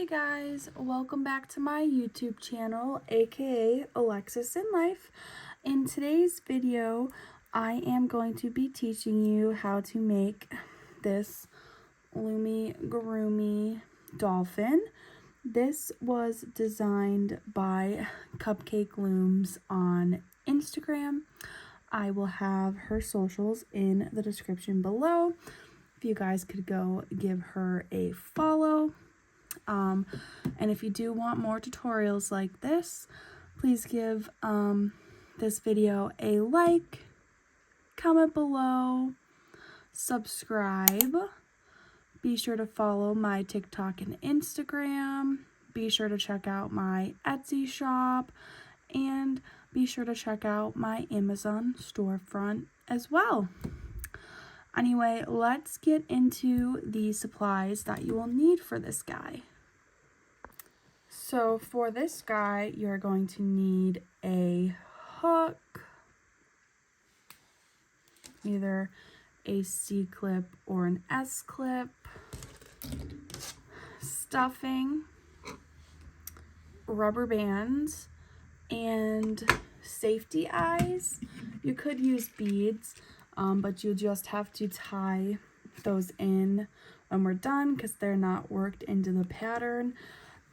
Hey guys, welcome back to my YouTube channel, aka Alexis in Life. In today's video, I am going to be teaching you how to make this Loomigurumi dolphin. This was designed by Cupcake Looms on Instagram. I will have her socials in the description below. If you guys could go give her a follow. And if you do want more tutorials like this, please give this video a like, comment below, subscribe. Be sure to follow my TikTok and Instagram. Be sure to check out my Etsy shop, and be sure to check out my Amazon storefront as well. Anyway, let's get into the supplies that you will need for this guy. So for this guy, you're going to need a hook, either a C-clip or an S-clip, stuffing, rubber bands, and safety eyes. You could use beads, but you just have to tie those in when we're done because they're not worked into the pattern.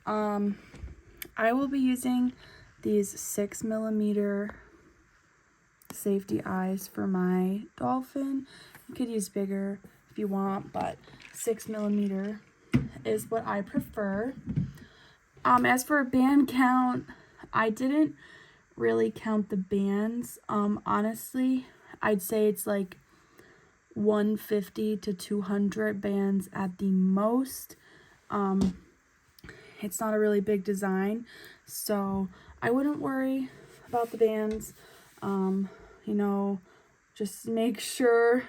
I will be using these 6mm safety eyes for my dolphin. You could use bigger if you want, but 6mm is what I prefer. As for a band count, I didn't really count the bands. Honestly, I'd say it's like 150 to 200 bands at the most. It's not a really big design, so I wouldn't worry about the bands. You know, just make sure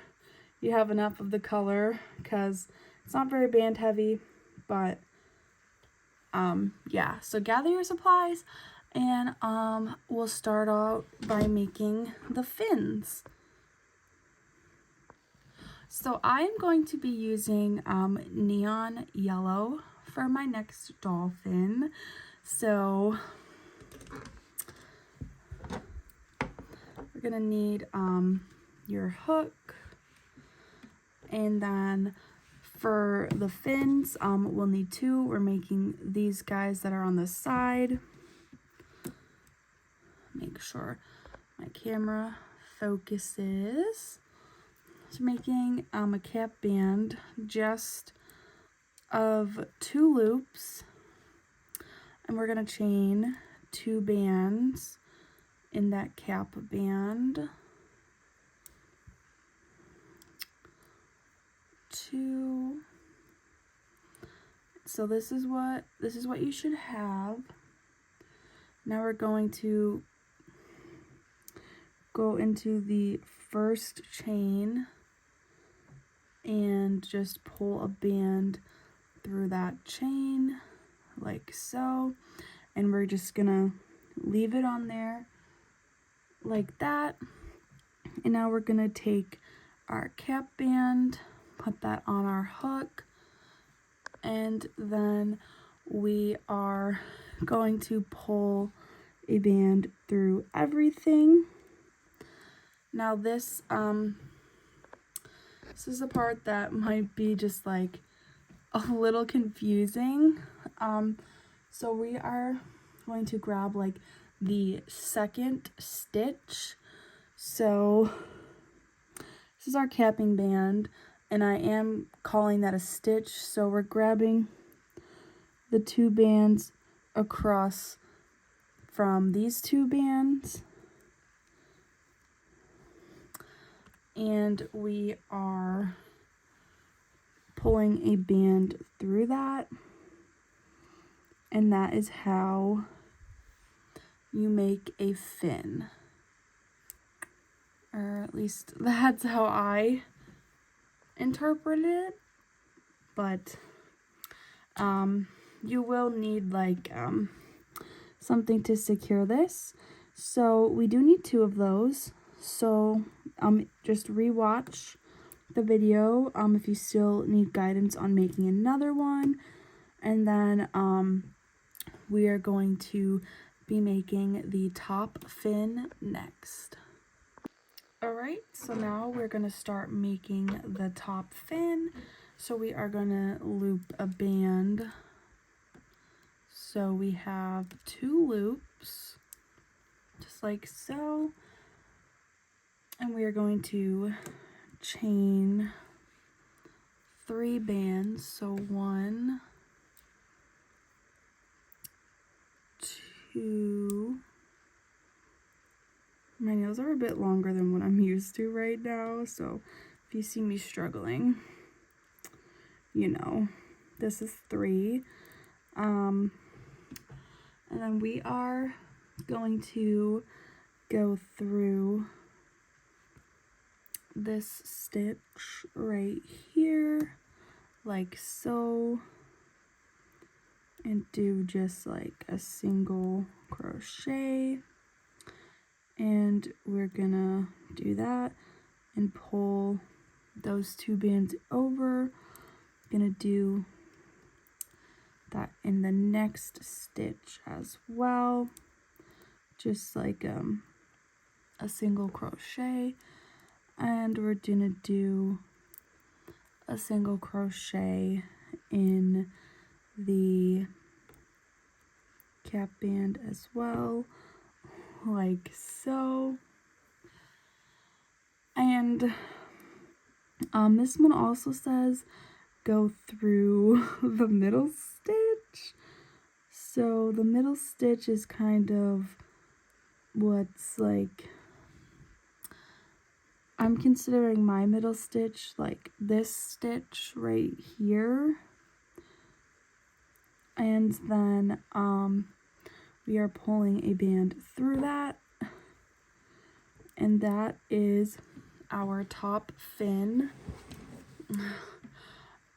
you have enough of the color because it's not very band heavy, but yeah, so gather your supplies and we'll start out by making the fins. So I'm going to be using neon yellow for my next dolphin. So we're gonna need your hook, and then for the fins, we'll need two. We're making these guys that are on the side. Make sure my camera focuses. So making a cap band just of 2 loops, and we're gonna chain 2 bands in that cap band. 2. So this is what you should have. Now we're going to go into the first chain and just pull a band through that chain like so, and we're just gonna leave it on there like that. And now we're gonna take our cap band, put that on our hook, and then we are going to pull a band through everything. Now this is the part that might be just like a little confusing. So we are going to grab like the second stitch. So this is our capping band, and I am calling that a stitch. So we're grabbing the 2 bands across from these 2 bands, and we are pulling a band through that, and that is how you make a fin, or at least that's how I interpreted it. But you will need like something to secure this, so we do need 2 of those. So just rewatch the video if you still need guidance on making another one, And then we are going to be making the top fin next. Alright, so now we're going to start making the top fin. So we are going to loop a band. So we have 2 loops, just like so. And we are going to chain 3 bands. So 1, 2. My nails are a bit longer than what I'm used to right now, so if you see me struggling, you know, this is 3. And then we are going to go through this stitch right here, like so, and do just like a single crochet. And we're gonna do that and pull those 2 bands over. Gonna do that in the next stitch as well, just like a single crochet, and we're gonna do a single crochet in the cap band as well, like so. And this one also says go through the middle stitch. So the middle stitch is kind of what's like, I'm considering my middle stitch like this stitch right here. And then we are pulling a band through that, and that is our top fin.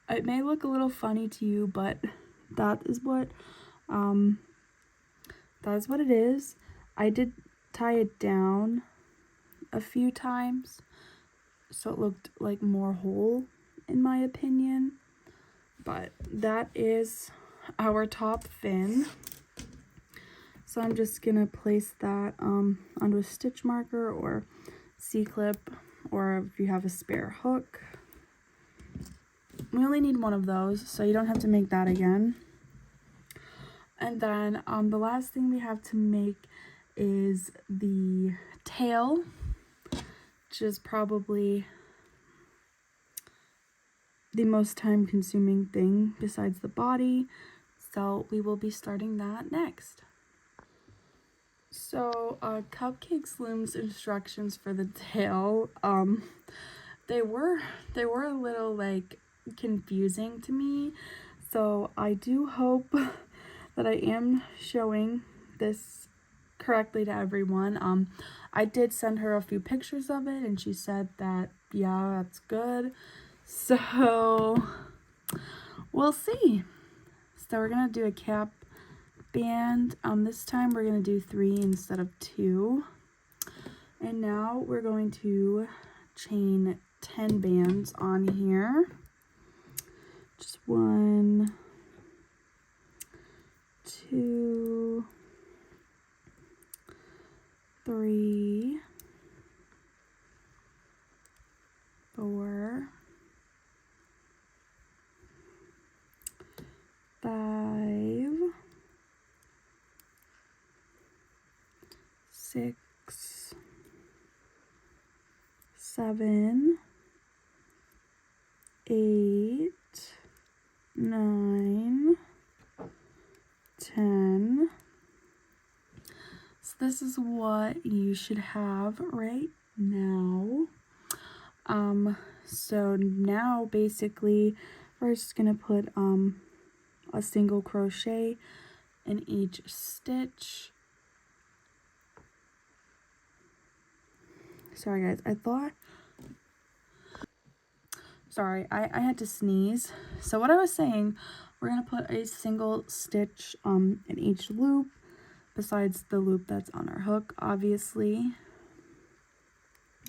It may look a little funny to you, but that is what it is. I did tie it down a few times so it looked like more whole in my opinion, but that is our top fin. So I'm just gonna place that onto a stitch marker or C-clip, or if you have a spare hook. We only need one of those, so you don't have to make that again. And then the last thing we have to make is the tail, which is probably the most time consuming thing besides the body. So we will be starting that next. So Cupcakes Loom's instructions for the tail, they were a little like confusing to me. So I do hope that I am showing this correctly to everyone. I did send her a few pictures of it and she said that, yeah, that's good. So we'll see. So we're gonna do a cap band. This time we're gonna do 3 instead of 2. And now we're going to chain 10 bands on here. Just 1, 2, 3, 4, 5, 6, 7, 8, 9, 10. So this is what you should have right now. So now basically we're just gonna put a single crochet in each stitch. Sorry guys, I had to sneeze. So what I was saying, we're gonna put a single stitch in each loop besides the loop that's on our hook, obviously.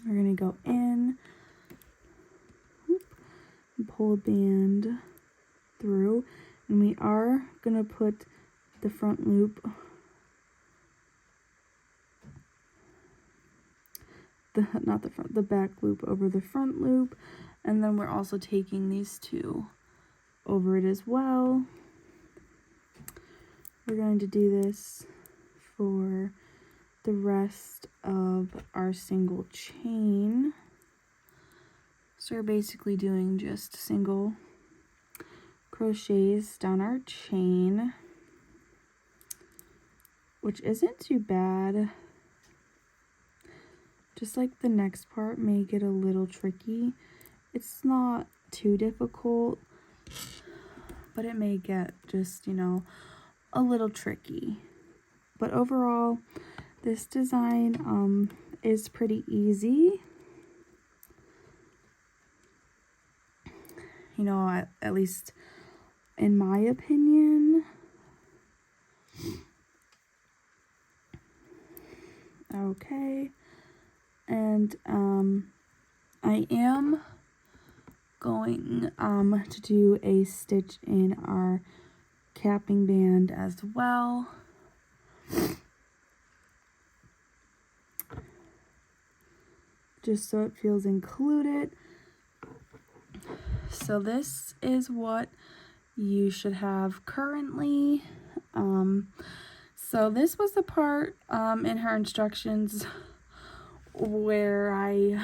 We're gonna go in, whoop, and pull a band through, And we are gonna put the front loop, not the front, the back loop over the front loop. And then we're also taking these two over it as well. We're going to do this for the rest of our single chain. So we're basically doing just single crochets down our chain, which isn't too bad. Just like the next part may get a little tricky. It's not too difficult, but it may get just, you know, a little tricky. But overall, this design is pretty easy. You know, at least in my opinion. Okay. And I am going to do a stitch in our capping band as well. Just so it feels included. So this is what you should have currently. So this was the part in her instructions where I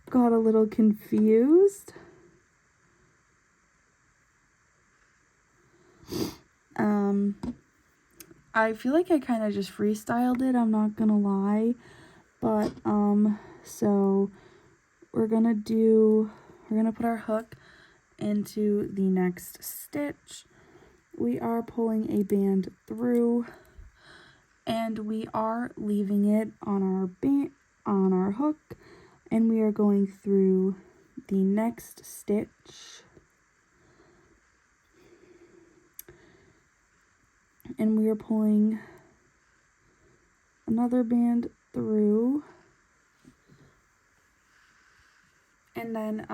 got a little confused. I feel like I kind of just freestyled it, I'm not gonna lie. But so we're gonna put our hook into the next stitch. We are pulling a band through, and we are leaving it on our hook, and we are going through the next stitch, and we are pulling another band through, and then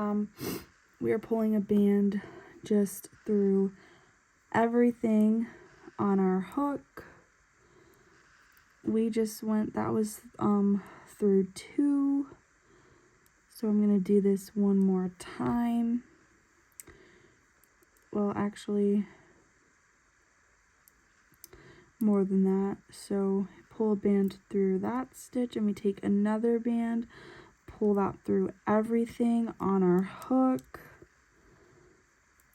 we are pulling a band just through everything on our hook. We just went, that was through 2, so I'm gonna do this one more time. Well, actually more than that. So pull a band through that stitch, and we take another band, pull that through everything on our hook,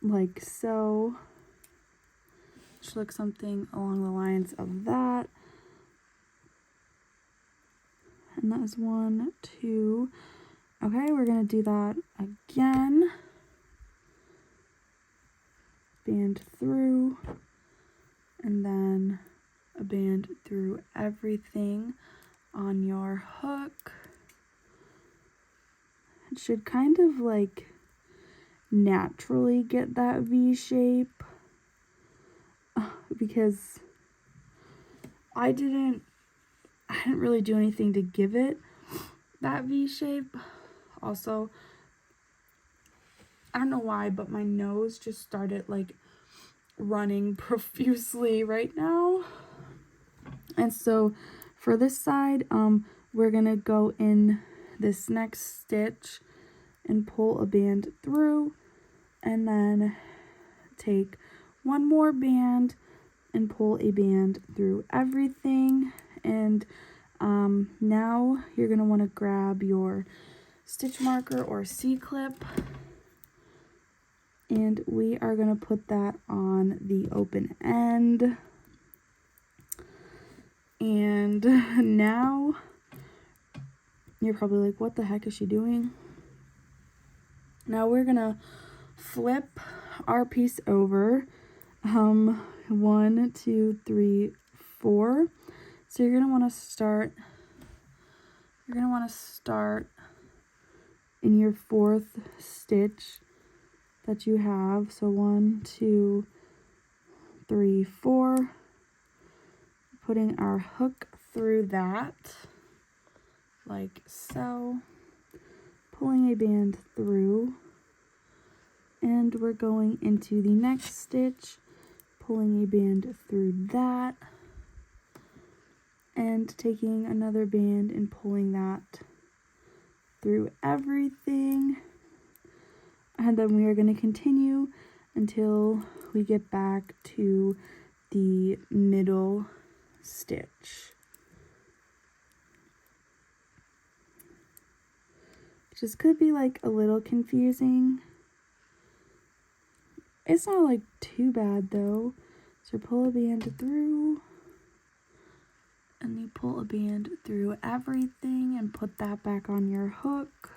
like so. Should look something along the lines of that. And that is 1, 2. Okay, we're gonna do that again. Band through, and then a band through everything on your hook. It should kind of like naturally get that V shape, because I didn't really do anything to give it that V shape. Also, I don't know why, but my nose just started like running profusely right now. And so for this side, we're gonna go in this next stitch and pull a band through, and then take one more band and pull a band through everything. And now you're gonna want to grab your stitch marker or C-clip, and we are gonna put that on the open end. And now you're probably like, what the heck is she doing? Now we're gonna flip our piece over 1, 2, 3, 4. So you're gonna want to start in your 4th stitch that you have. So 1, 2, 3, 4, putting our hook through that like so, pulling a band through, And we're going into the next stitch, pulling a band through that, and taking another band and pulling that through everything. And then we are going to continue until we get back to the middle stitch. Just could be like a little confusing. It's not like too bad though. So pull a band through, and you pull a band through everything and put that back on your hook.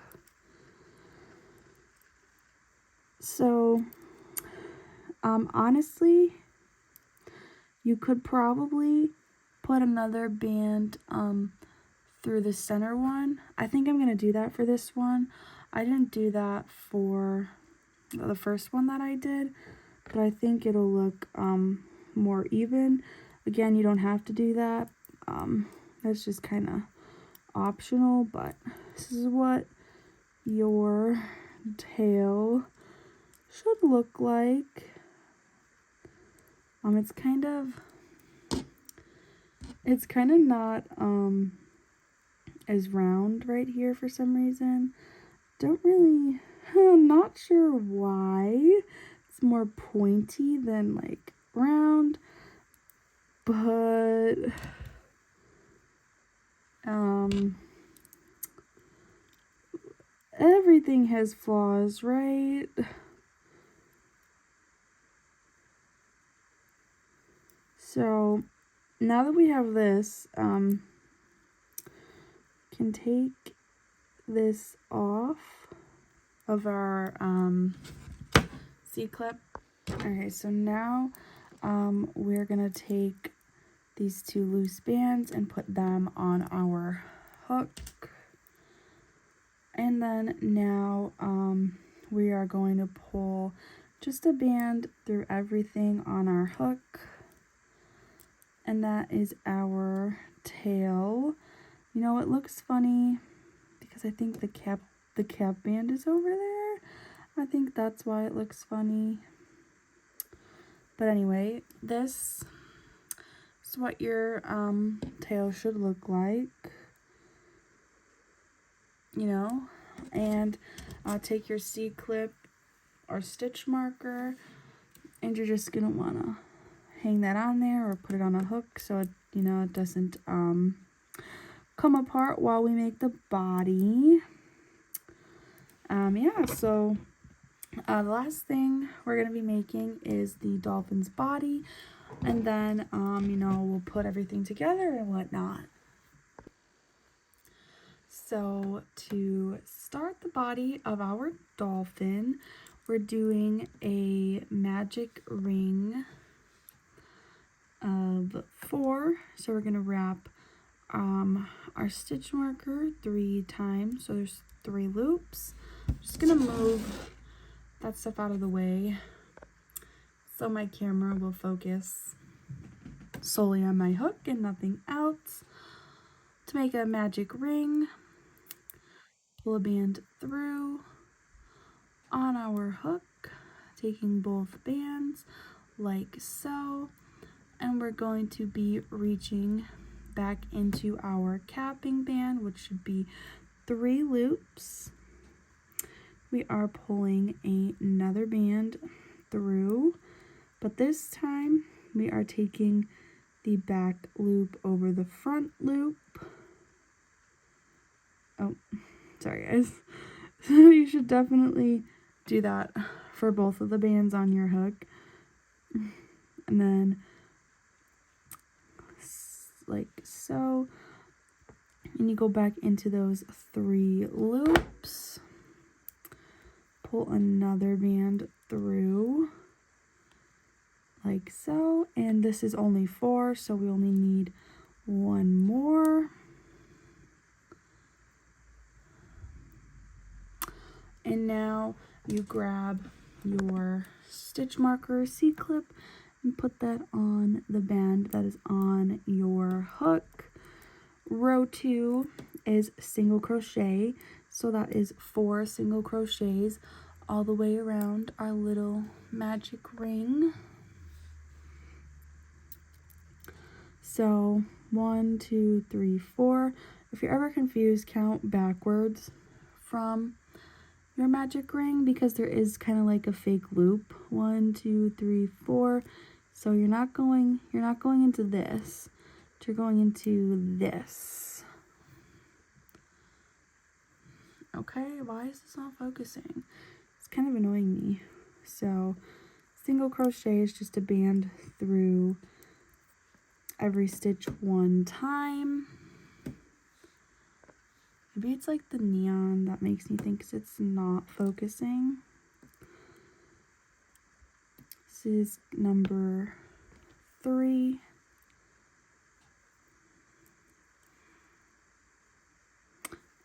So honestly, you could probably put another band through the center one. I think I'm gonna do that for this one. I didn't do that for the first one that I did, but I think it'll look more even. Again, you don't have to do that. That's just kind of optional, but this is what your tail should look like. It's kind of not as round right here for some reason. I'm not sure why. It's more pointy than like round, but everything has flaws, right? So now that we have this, can take this off of our C-clip. Okay, so now we're gonna take these two loose bands and put them on our hook. And then now we are going to pull just a band through everything on our hook. And that is our tail. You know, it looks funny because I think the cap band is over there. I think that's why it looks funny. But anyway, this is what your tail should look like. You know, and take your C-clip or stitch marker, and you're just gonna wanna hang that on there or put it on a hook so it, you know, it doesn't come apart while we make the body. Yeah, so the last thing we're gonna be making is the dolphin's body, and then you know, we'll put everything together and whatnot. So to start the body of our dolphin, we're doing a magic ring of 4. So we're gonna wrap our stitch marker 3 times. So there's 3 loops. I'm just gonna move that stuff out of the way so my camera will focus solely on my hook and nothing else. To make a magic ring, pull a band through on our hook, taking both bands like so, and we're going to be reaching back into our capping band, which should be 3 loops. We are pulling another band through, but this time we are taking the back loop over the front loop. Oh, sorry guys. So you should definitely do that for both of the bands on your hook. And then like so, and you go back into those 3 loops, pull another band through like so, and this is only 4, so we only need 1 more. And now you grab your stitch marker C-clip and put that on the band that is on your hook. Row 2 is single crochet, so that is 4 single crochets all the way around our little magic ring. So 1, 2, 3, 4. If you're ever confused, count backwards from your magic ring, because there is kind of like a fake loop. 1, 2, 3, 4. So you're not going into this, but you're going into this. Okay, why is this not focusing? It's kind of annoying me. So single crochet is just a band through every stitch one time. Maybe it's like the neon that makes me think it's not focusing. This is number 3.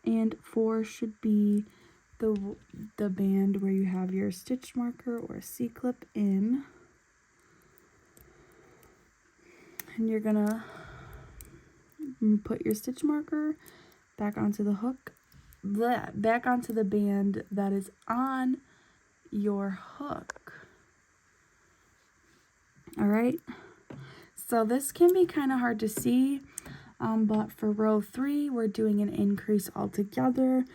And 4 should be the band where you have your stitch marker or C-clip in. And you're gonna put your stitch marker back onto the hook, back onto the band that is on your hook. All right, so this can be kind of hard to see, but for row 3, we're doing an increase altogether.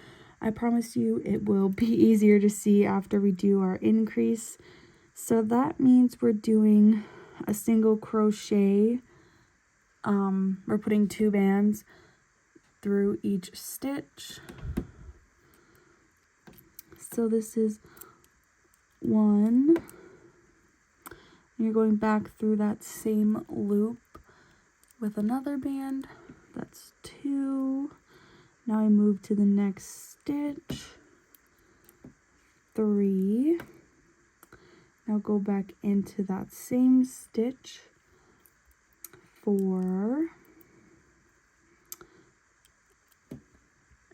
I promise you it will be easier to see after we do our increase. So that means we're doing a single crochet. We're putting 2 bands through each stitch. So this is 1. And you're going back through that same loop with another band. That's 2. Now I move to the next stitch. 3. Now go back into that same stitch. 4.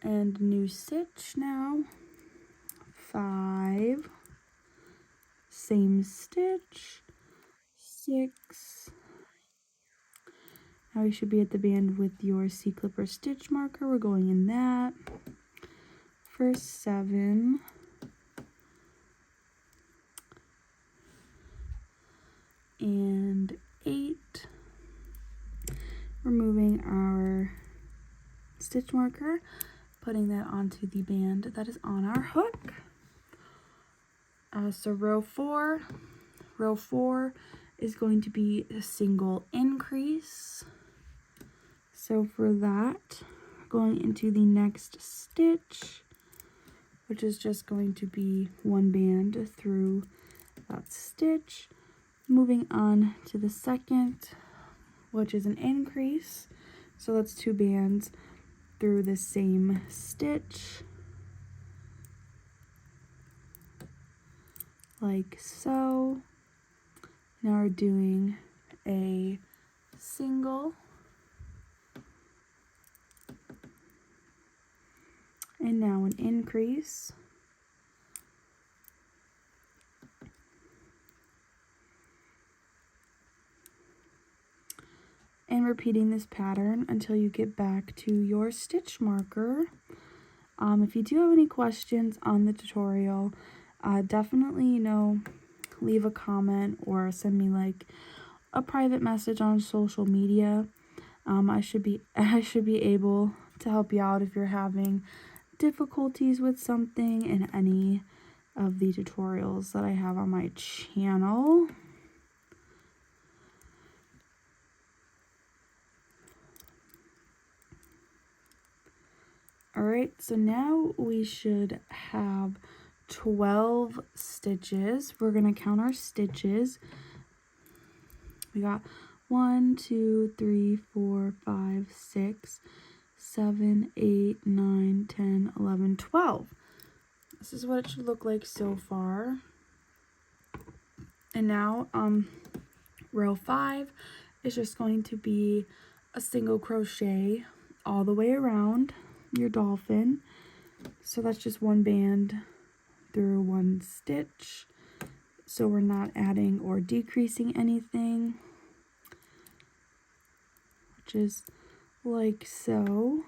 And new stitch now. 5. Same stitch. 6. Now you should be at the band with your C-clip or stitch marker. We're going in that. For 7. And 8. Removing our stitch marker, putting that onto the band that is on our hook. So row 4 is going to be a single increase. So for that, going into the next stitch, which is just going to be 1 band through that stitch. Moving on to the second, which is an increase. So that's 2 bands through the same stitch, like so. Now we're doing a single and now an increase. And repeating this pattern until you get back to your stitch marker. If you do have any questions on the tutorial, definitely, leave a comment or send me like a private message on social media. I should be able to help you out if you're having difficulties with something in any of the tutorials that I have on my channel. Alright, so now we should have 12 stitches. We're going to count our stitches. We got 1, 2, 3, 4, 5, 6, 7, 8, 9, 10, 11, 12. This is what it should look like so far. And now, row 5 is just going to be a single crochet all the way around your dolphin. So that's just 1 band through 1 stitch. So we're not adding or decreasing anything, which is like so.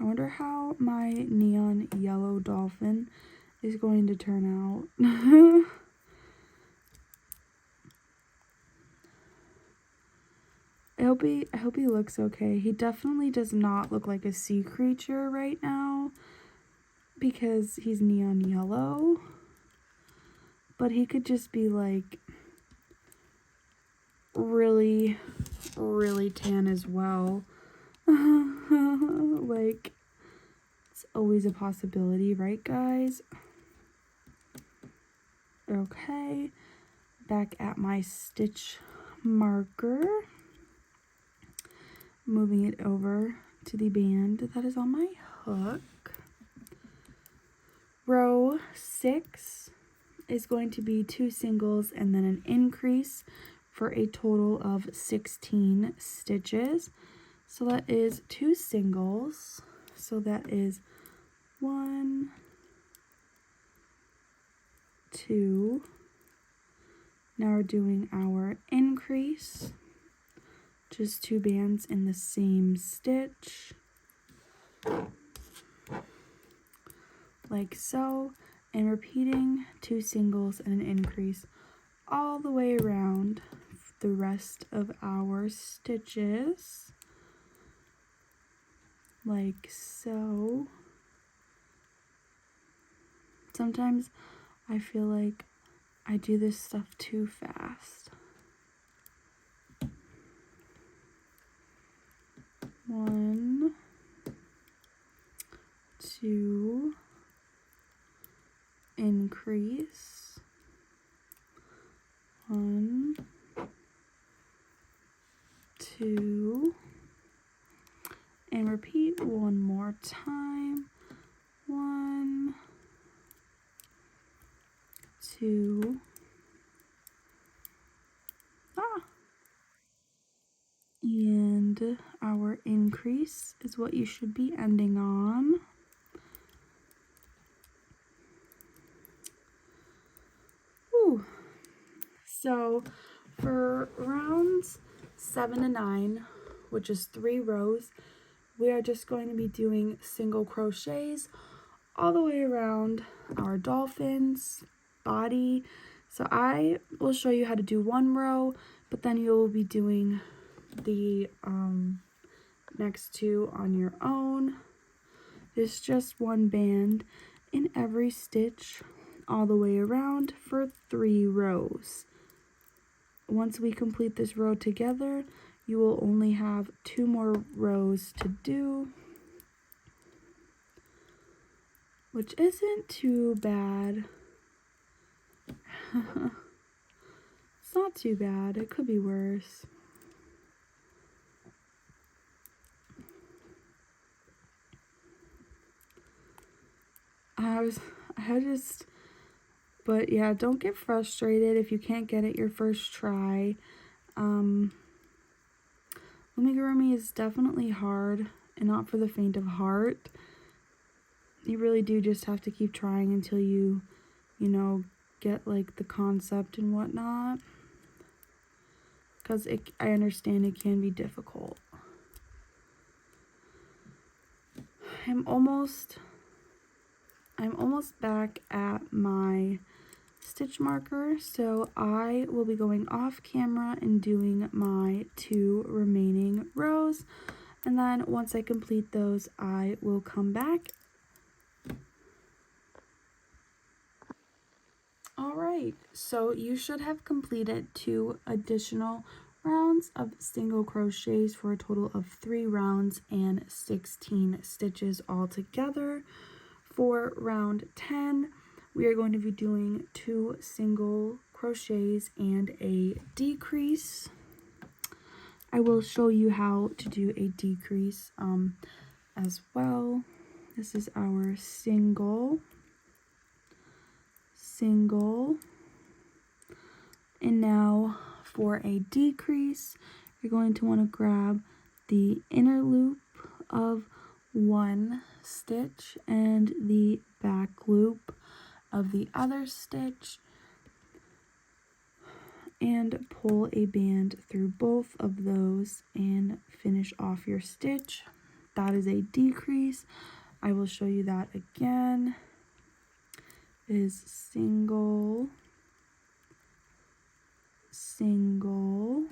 I wonder how my neon yellow dolphin is going to turn out. I hope he looks okay. He definitely does not look like a sea creature right now because he's neon yellow. But he could just be like really, really tan as well. Like, it's always a possibility, right, guys? Okay, back at my stitch marker. Moving it over to the band that is on my hook. Row 6 is going to be 2 singles and then an increase for a total of 16 stitches. So that is 2 singles. So that is 1, 2. Now we're doing our increase. Just 2 bands in the same stitch. Like so. And repeating 2 singles and an increase all the way around the rest of our stitches. Like so. Sometimes I feel like I do this stuff too fast. 1, 2, increase, 1, 2, and repeat one more time. 1, 2, and our increase is what you should be ending on. Whew. So for rounds 7 to 9, which is 3 rows, we are just going to be doing single crochets all the way around our dolphin's body. So I will show you how to do 1 row, but then you'll be doing the next 2 on your own. It's just 1 band in every stitch all the way around for 3 rows. Once we complete this row together, you will only have 2 more rows to do, which isn't too bad. It's not too bad. It could be worse. But yeah, don't get frustrated if you can't get it your first try. Loomigurumi is definitely hard and not for the faint of heart. You really do just have to keep trying until you know, get like the concept and whatnot. Because I understand it can be difficult. I'm almost back at my stitch marker, so I will be going off camera and doing my 2 remaining rows, and then once I complete those I will come back. Alright, so you should have completed 2 additional rounds of single crochets for a total of 3 rounds and 16 stitches altogether. For round 10, we are going to be doing 2 single crochets and a decrease. I will show you how to do a decrease as well. This is our single, and now for a decrease, you're going to want to grab the inner loop of 1 stitch and the back loop of the other stitch and pull a band through both of those and finish off your stitch. that is a decrease. I will show you that again. Is single, single,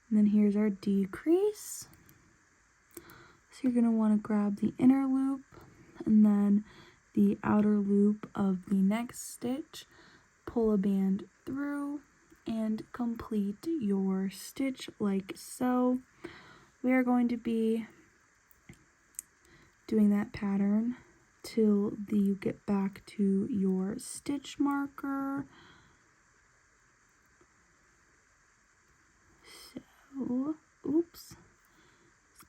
and then here's our decrease. So you're going to want to grab the inner loop and then the outer loop of the next stitch, pull a band through, and complete your stitch like so. We are going to be doing that pattern till you get back to your stitch marker. So, oops.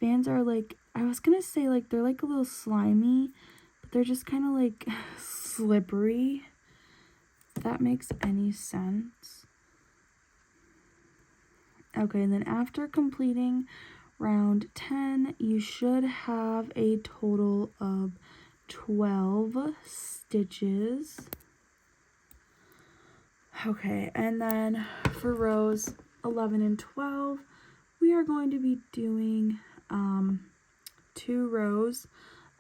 Bands are like, I was gonna say like they're like a little slimy, but they're just kind of like slippery, if that makes any sense. Okay, and then after completing round 10, you should have a total of 12 stitches. Okay, and then for rows 11 and 12, we are going to be doing 2 rows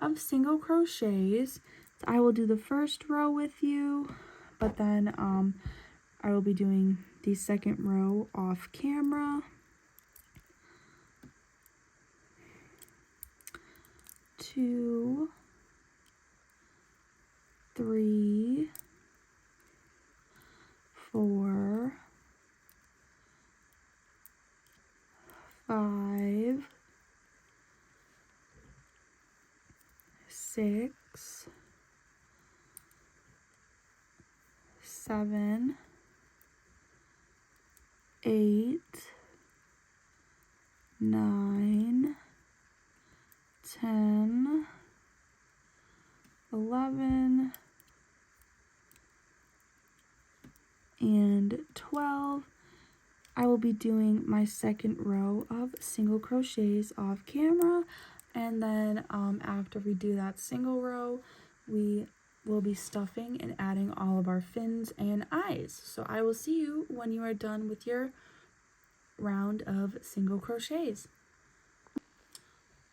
of single crochets. So I will do the first row with you, but then I will be doing the second row off camera. 2, 3, 4, 5, 6, 7, 8, 9, 10, 11, and 12. I will be doing my second row of single crochets off camera, and then after we do that single row, we will be stuffing and adding all of our fins and eyes. So I will see you when you are done with your round of single crochets.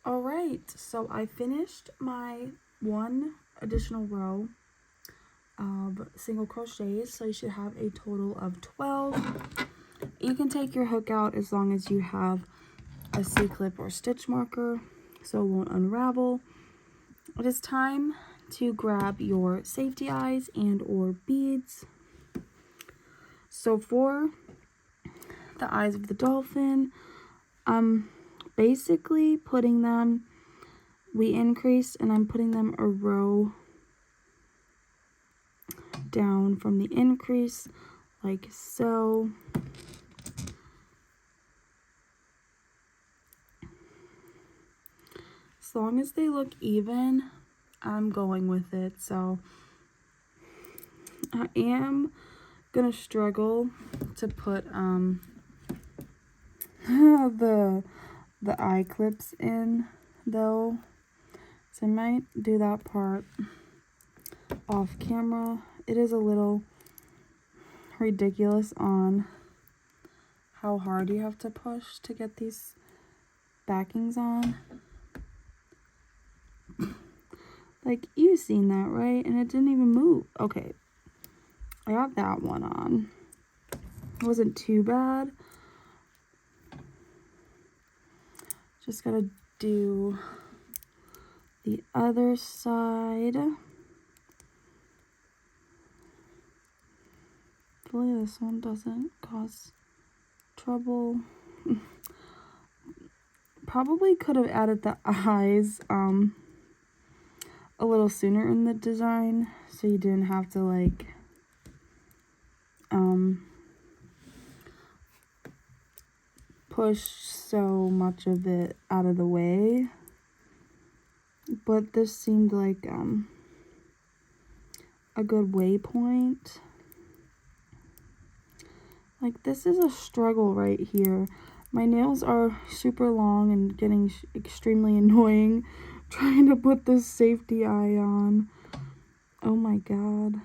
All right, so I finished my 1 additional row of single crochets, so you should have a total of 12. You can take your hook out as long as you have a C-clip or stitch marker so it won't unravel. It is time to grab your safety eyes and or beads. So for the eyes of the dolphin, I'm basically putting them, we increase, and I'm putting them a row down from the increase like so. As long as they look even, I'm going with it. So I am gonna struggle to put the eye clips in though, so I might do that part off camera. It is a little ridiculous on how hard you have to push to get these backings on. Like, you've seen that, right? And it didn't even move. Okay, I got that one on. It wasn't too bad. Just gotta do the other side. Hopefully this one doesn't cause trouble. Probably could have added the eyes a little sooner in the design, so you didn't have to like push so much of it out of the way. But this seemed like a good waypoint. Like, this is a struggle right here. My nails are super long and getting extremely annoying trying to put this safety eye on. Oh my god.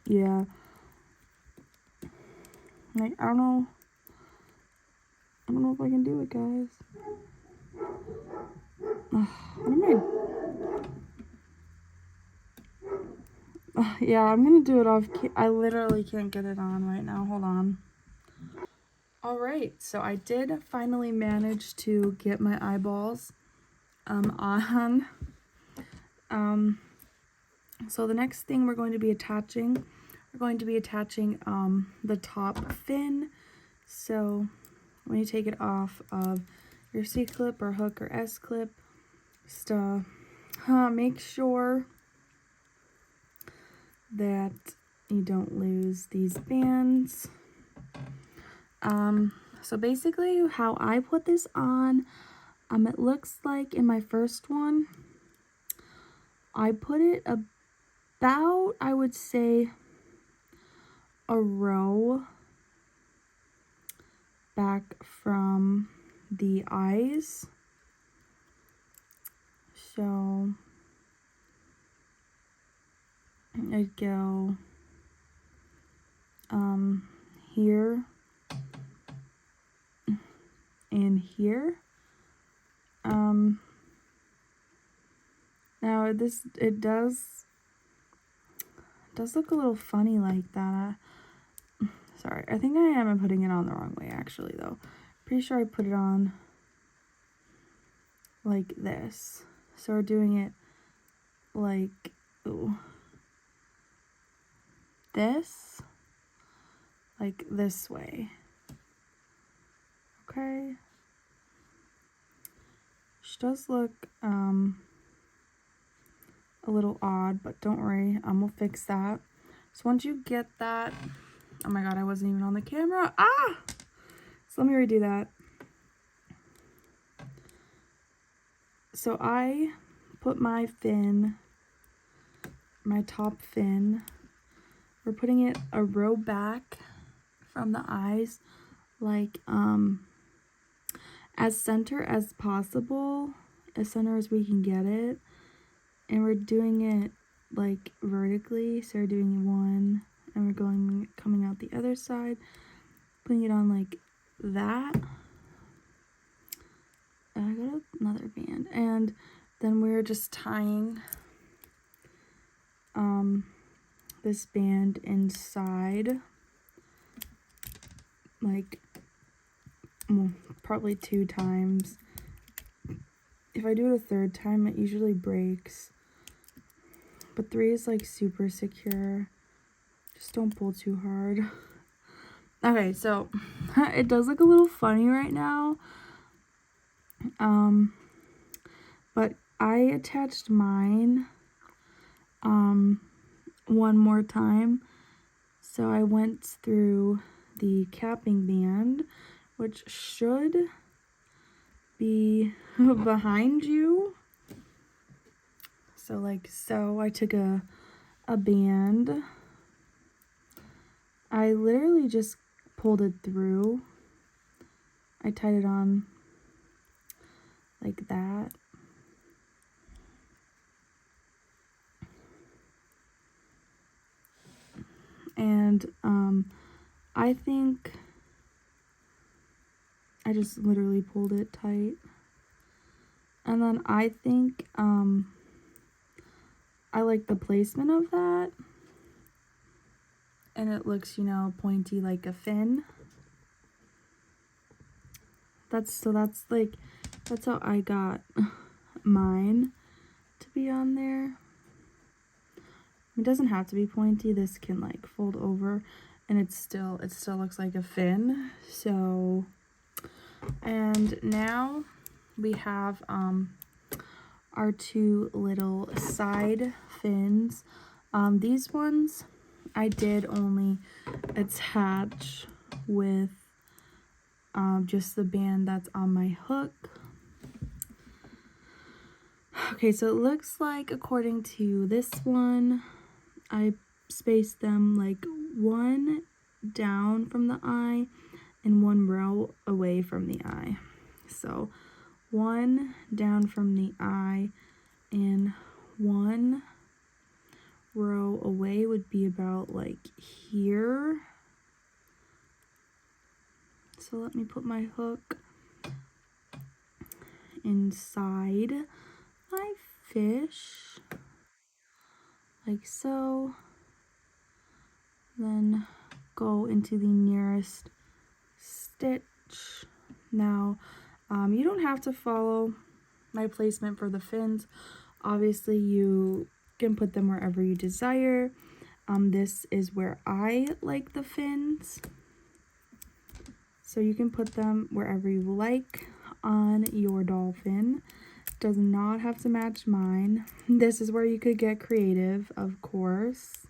Yeah. Like, I don't know know if I can do it, guys. What am I? Yeah, I'm gonna do it off. I literally can't get it on right now. Hold on. Alright, so I did finally manage to get my eyeballs on. So the next thing we're going to be attaching, the top fin. So when you take it off of your C-clip or hook or S-clip, just make sure that you don't lose these bands. So basically how I put this on, it looks like in my first one, I put it about, I would say, a row back from the eyes. So I'd go here and here. Now it does look a little funny like that. Sorry, I think I am putting it on the wrong way actually though. Pretty sure I put it on like this. So we're doing it like, this, like this way. Okay. She does look a little odd, but don't worry, we'll fix that. So once you get that, oh my god, I wasn't even on the camera. So let me redo that. So I put my fin, my top fin, we're putting it a row back from the eyes, like as center as possible, as center as we can get it. And we're doing it like vertically, so we're doing one and we're coming out the other side, putting it on like that. And I got another band, and then we're just tying this band inside, like, well, probably 2 times. If I do it a 3rd time, it usually breaks. But 3 is like super secure. Just don't pull too hard. Okay, so it does look a little funny right now. But I attached mine one more time. So I went through the capping band, which should be behind you. So like so, I took a band. I literally just pulled it through. I tied it on like that. And I think I just literally pulled it tight. And then I think I like the placement of that. And it looks, you know, pointy like a fin. That's how I got mine to be on there. It doesn't have to be pointy. This can like fold over and it still looks like a fin. So, and now we have our 2 little side fins. These ones I did only attach with just the band that's on my hook. Okay, so it looks like, according to this one, I spaced them like 1 down from the eye and 1 row away from the eye. So 1 down from the eye and 1 row away would be about like here. So let me put my hook inside my fish, like so. Then go into the nearest stitch. Now, you don't have to follow my placement for the fins. Obviously, you can put them wherever you desire. This is where I like the fins. So you can put them wherever you like on your dolphin. Does not have to match mine. This is where you could get creative, of course.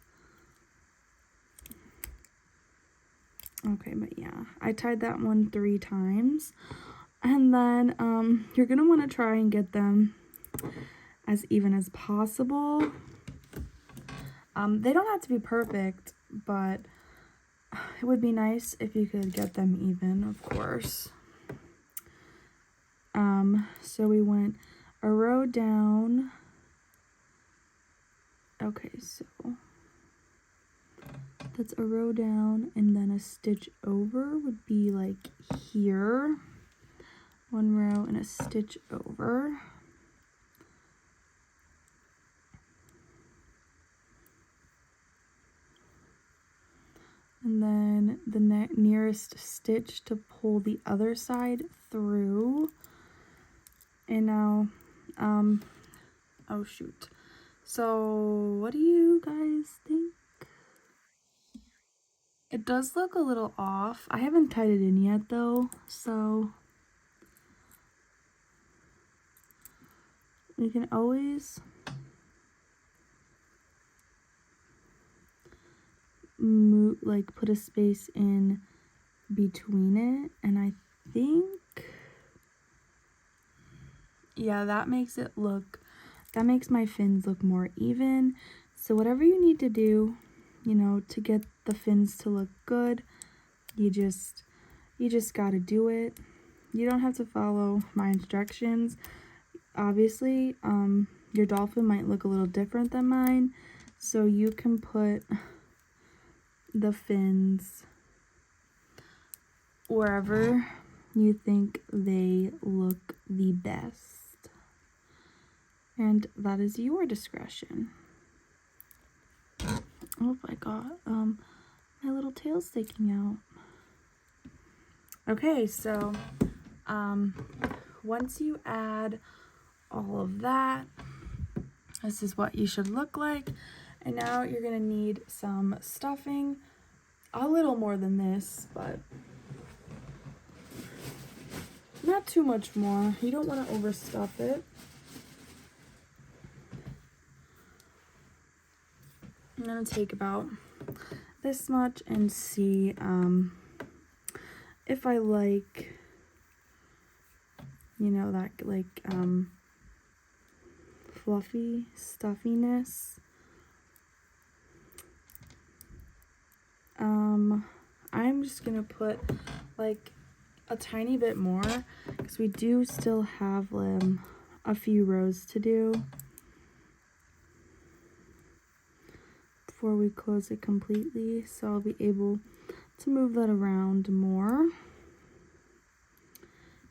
Okay, but yeah, I tied that one 3 times. And then you're going to want to try and get them as even as possible. They don't have to be perfect, but it would be nice if you could get them even, of course. So we went a row down. Okay, so that's a row down, and then a stitch over would be like here. 1 row and a stitch over. And then the nearest stitch to pull the other side through. And now, oh shoot. So what do you guys think? It does look a little off. I haven't tied it in yet though, so we can always move, like put a space in between it, and I think, yeah, that makes my fins look more even. So whatever you need to do, you know, to get the fins to look good, you just gotta do it. You don't have to follow my instructions. Obviously, your dolphin might look a little different than mine, so you can put the fins wherever you think they look the best, and that is your discretion. Oh my god, my little tail's sticking out. Okay, so once you add all of that, this is what you should look like. And now you're gonna need some stuffing, a little more than this, but not too much more. You don't want to overstuff it. I'm gonna take about this much and see if I like, you know, that like fluffy stuffiness. I'm just gonna put like a tiny bit more because we do still have a few rows to do before we close it completely, so I'll be able to move that around more.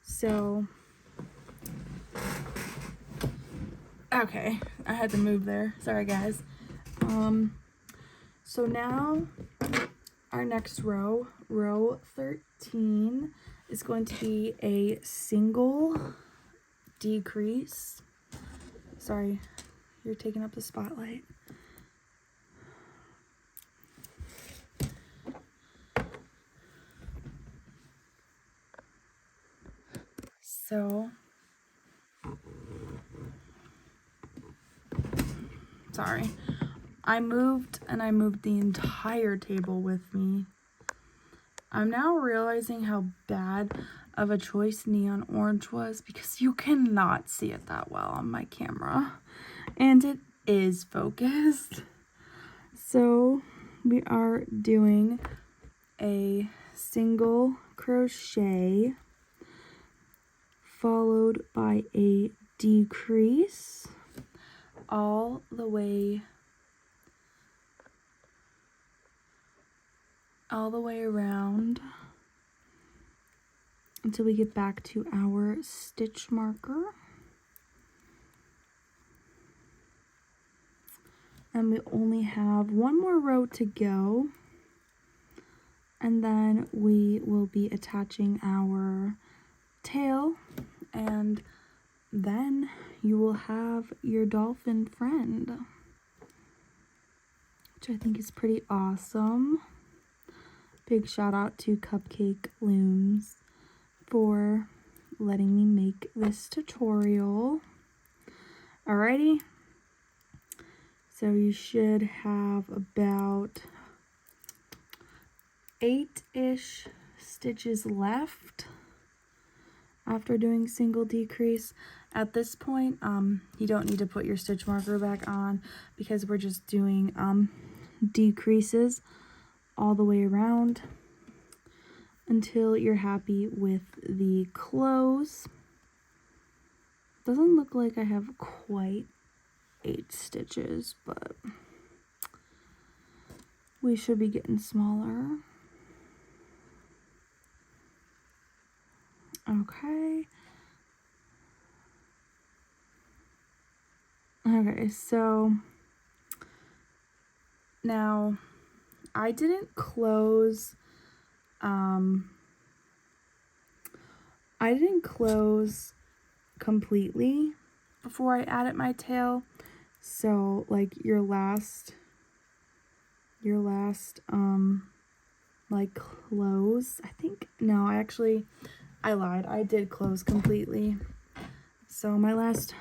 So okay, I had to move there, sorry guys. So now our next row, row 13, is going to be a single decrease. Sorry, you're taking up the spotlight. So, sorry, I moved the entire table with me. I'm now realizing how bad of a choice neon orange was because you cannot see it that well on my camera, and it is focused. So we are doing a single crochet followed by a decrease all the way around, until we get back to our stitch marker. And we only have one more row to go. And then we will be attaching our tail, and then you will have your dolphin friend, which I think is pretty awesome. Big shout out to Cupcake Looms for letting me make this tutorial. Alrighty, so you should have about 8-ish stitches left after doing single decrease. At this point, you don't need to put your stitch marker back on because we're just doing decreases all the way around until you're happy with the close. Doesn't look like I have quite 8 stitches, but we should be getting smaller. Okay. Okay, so now I didn't close completely before I added my tail. So like your last like close, I think, no, I lied. I did close completely. So my last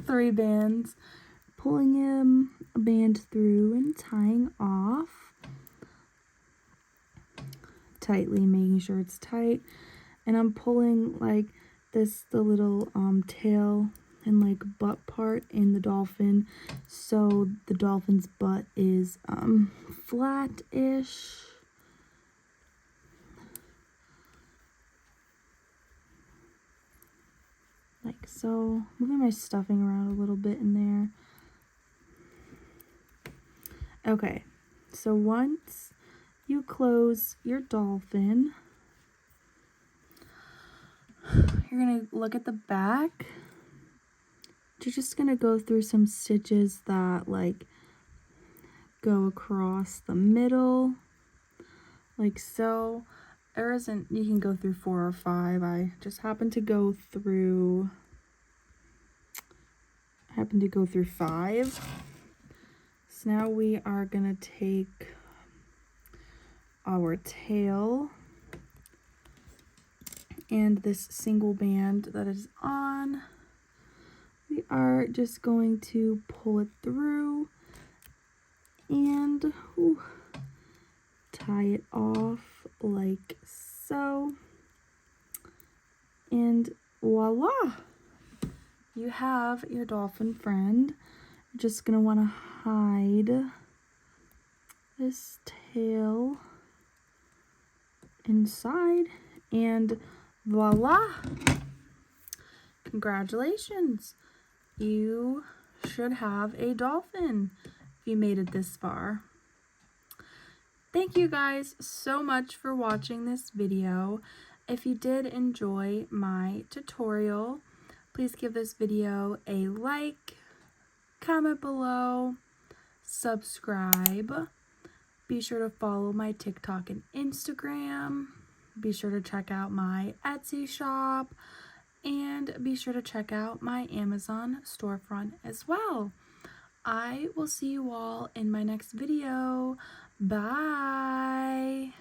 3 bands, pulling a band through and tying off tightly, making sure it's tight. And I'm pulling like this, the little tail and like butt part in the dolphin, so the dolphin's butt is flat-ish. Like so. Moving my stuffing around a little bit in there. Okay, so once you close your dolphin, you're gonna look at the back. You're just gonna go through some stitches that like go across the middle, like so. There isn't, you can go through 4 or 5. I just happened to go through 5. So now we are gonna take our tail and this single band that is on. We are just going to pull it through and tie it off like so. And voila! You have your dolphin friend. You're just gonna want to hide this tail inside, and voila! Congratulations! You should have a dolphin if you made it this far. Thank you guys so much for watching this video. If you did enjoy my tutorial, please give this video a like, comment below, subscribe. Be sure to follow my TikTok and Instagram. Be sure to check out my Etsy shop. And be sure to check out my Amazon storefront as well. I will see you all in my next video. Bye!